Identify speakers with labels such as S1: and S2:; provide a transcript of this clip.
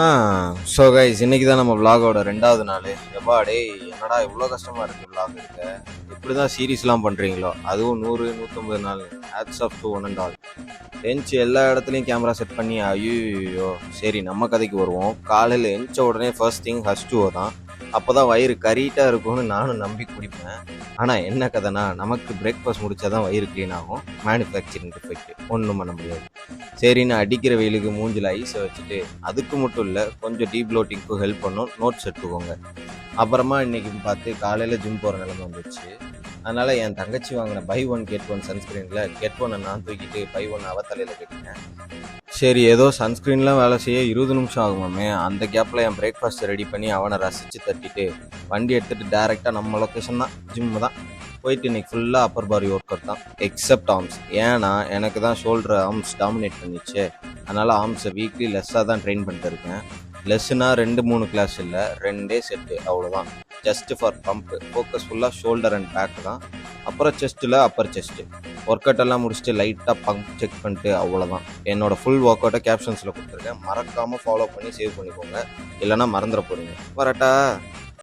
S1: ஆ so guys இன்னைக்கு தான் நம்ம விலாகோட 2வது நாள். எப்பா டேய் என்னடா இவ்வளோ கஷ்டமாக இருக்குது விலாக் எடுக்க. இப்படி தான் சீரீஸ்லாம் பண்ணுறீங்களோ, அதுவும் 100 150 நாள். Hats off to one and all. எந்திச்சு எல்லா இடத்துலையும் கேமரா செட் பண்ணி ஐயோ. சரி நம்ம கதைக்கு வருவோம். காலையில் எந்திச்ச உடனே ஃபர்ஸ்ட் திங் H2O தான். அப்போ தான் வயிறு கரீட்டாக இருக்கும்னு நானும் நம்பி குடிப்பேன். ஆனால் என்ன கதைனா நமக்கு பிரேக்ஃபாஸ்ட் முடித்தா தான் வயிறு க்ளீன் ஆகும். மேனுஃபேக்சரிங் டிஃபெக்ட் ஒன்றும் பண்ண முடியாது. சரின்னு அடிக்கிற வெயிலுக்கு மூஞ்சில் ஐஸை வச்சுட்டு அதுக்கு மட்டும் இல்லை கொஞ்சம் டீப்ளோட்டிங்க்கும் ஹெல்ப் பண்ணும். நோட்ஸ் எடுத்துக்கோங்க. அப்புறமா இன்றைக்கி பார்த்து காலையில் ஜிம் போகிற நிலைமை வந்துச்சு. அதனால் என் தங்கச்சி வாங்கின பை ஒன் கெட் ஒன் சன்ஸ்க்ரீனில் கெட் ஒன்னை நான் தூக்கிட்டு பை ஒன் அவ தலையில் கட்டினேன். சரி ஏதோ சன்ஸ்க்ரீன்லாம் வேலை செய்ய 20 நிமிஷம் ஆகுமாமே. அந்த கேப்பில் என் பிரேக்ஃபாஸ்ட்டை ரெடி பண்ணி அவனை ரசித்து தட்டிட்டு வண்டி எடுத்துகிட்டு டேரெக்டாக நம்ம லொக்கேஷன் தான், ஜிம்மு தான் போயிட்டு இன்றைக்கி ஃபுல்லாக அப்பர் பாடி ஒர்க் அவுட் தான் எக்ஸப்ட் ஆர்ம்ஸ். ஏன்னா எனக்கு தான் ஷோல்டர் ஆர்ம்ஸ் டாமினேட் பண்ணிச்சு. அதனால் ஆர்ம்ஸை வீக்லி லெஸ்ஸாக தான் ட்ரெயின் பண்ணிட்டு இருக்கேன். லெஸ்ஸுனா 2-3 கிளாஸ் இல்லை, 2 செட்டு அவ்வளோதான். Just for pump. ஃபோக்கஸ் ஃபுல்லாக ஷோல்டர் அண்ட் பேக் தான். அப்புறம் செஸ்ட்டில் அப்பர் செஸ்ட்டு ஒர்க் அவுட் எல்லாம் முடிச்சுட்டு லைட்டாக பம்ப் செக் பண்ணிட்டு அவ்வளோதான். என்னோடய ஃபுல் ஒர்க் அவுட்டை கேப்ஷன்ஸில் கொடுத்துருக்கேன். மறக்காமல் ஃபாலோ பண்ணி சேவ் பண்ணிக்கோங்க, இல்லைனா மறந்துட போகிறீங்க. வரட்டா.